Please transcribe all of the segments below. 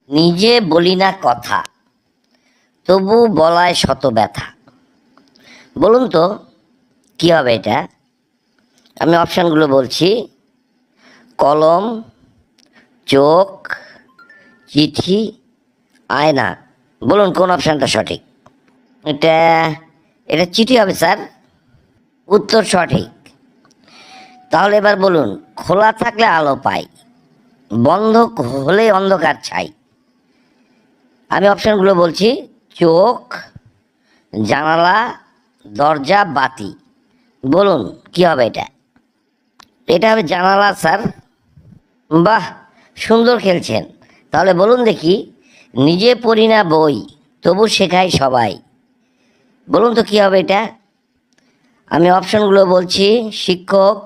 নিজে বলি না কথা, তবু বলায় শত ব্যথা। বলুন তো কি হবে এটা? আমি অপশানগুলো বলছি: কলম, চোখ, চিঠি, আয়না। বলুন কোন অপশানটা সঠিক? এটা এটা চিঠি হবে স্যার। উত্তর সঠিক। তাহলে এবার বলুন, খোলা থাকলে আলো পাই, বন্ধ হলে অন্ধকার ছাই। আমি অপশানগুলো বলছি: চোখ, জানালা, দরজা, বাতি। বলুন কি হবে এটা? এটা হবে জানালা স্যার। বাহ, সুন্দর খেলছেন। তাহলে বলুন দেখি, নিজে পড়ি না বই, তবু শেখাই সবাই। বলুন তো কি হবে এটা? আমি অপশনগুলো বলছি: শিক্ষক,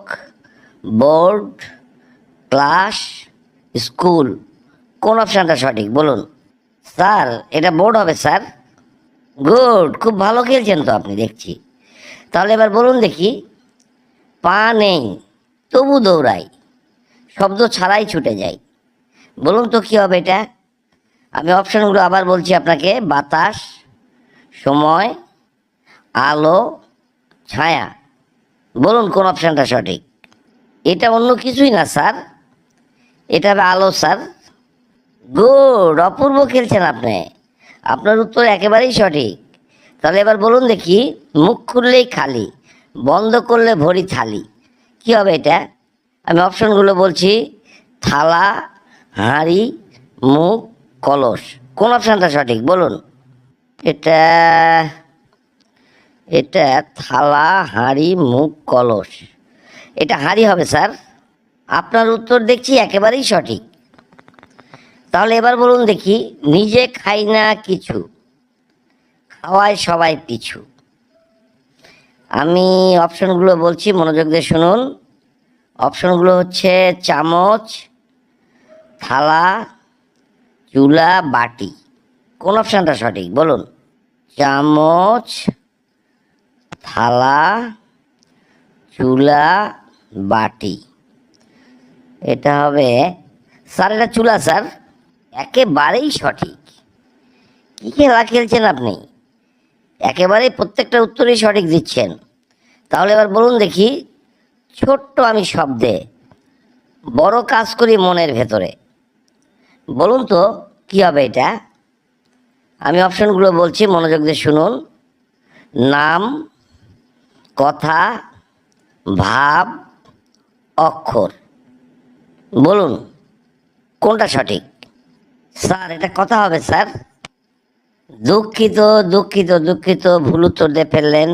বোর্ড, ক্লাস, স্কুল। কোন অপশানটা সঠিক বলুন? স্যার এটা বোর্ড হবে স্যার। গুড, খুব ভালো খেলছেন তো আপনি দেখছি। তাহলে এবার বলুন দেখি, পা নেই তবু দৌড়াই, শব্দ ছাড়াই ছুটে যাই। বলুন তো কি হবে এটা? আমি অপশানগুলো আবার বলছি আপনাকে: বাতাস, সময়, আলো, ছায়া। বলুন কোন অপশানটা সঠিক? এটা অন্য কিছুই না স্যার, এটা হবে আলো স্যার। গুড, অপূর্ব খেলছেন আপনি। আপনার উত্তর একেবারেই সঠিক। তাহলে এবার বলুন দেখি, মুখ খুললেই খালি, বন্ধ করলে ভরি থালি। কি হবে এটা? আমি অপশনগুলো বলছি: থালা, হাঁড়ি, মুখ, কলস। কোন অপশানটা সঠিক বলুন? এটা এটা থালা, হাঁড়ি, মুখ, কলস। এটা হাঁড়ি হবে স্যার। আপনার উত্তর দেখছি একেবারেই সঠিক। তাহলে এবার বলুন দেখি, নিজে খাই না কিছু, খাওয়ায় সবাই পিছু। আমি অপশনগুলো বলছি, মনোযোগ দিয়ে শুনুন। অপশনগুলো হচ্ছে: চামচ, থালা, চুলা, বাটি। কোন অপশানটা সঠিক বলুন? চামচ, থালা, চুলা, বাটি। এটা হবে স্যার, এটা চুলা স্যার। একেবারেই সঠিক। কী খেলা খেলছেন আপনি! একেবারেই প্রত্যেকটা উত্তরেই সঠিক দিচ্ছেন। তাহলে এবার বলুন দেখি, ছোট্ট আমি শব্দে বড় কাজ করি মনের ভেতরে। বলুন তো কি হবে এটা? আমি অপশনগুলো বলছি, মনোযোগ দিয়ে শুনুন। নাম, কথা, ভাব, অক্ষর। বলুন কোনটা সঠিক? স্যার এটা কথা হবে স্যার। দুঃখিত দুঃখিত দুঃখিত, ভুল উত্তর দিয়ে ফেললেন।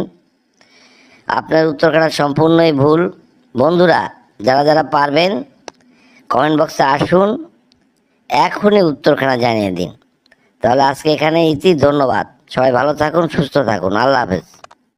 আপনার উত্তরখানা সম্পূর্ণই ভুল। বন্ধুরা, যারা যারা পারবেন কমেন্ট বক্সে আসুন, এখনই উত্তরখানা জানিয়ে দিন। তাহলে আজকে এখানে ইতি। ধন্যবাদ। সবাই ভালো থাকুন, সুস্থ থাকুন। আল্লাহ হাফেজ।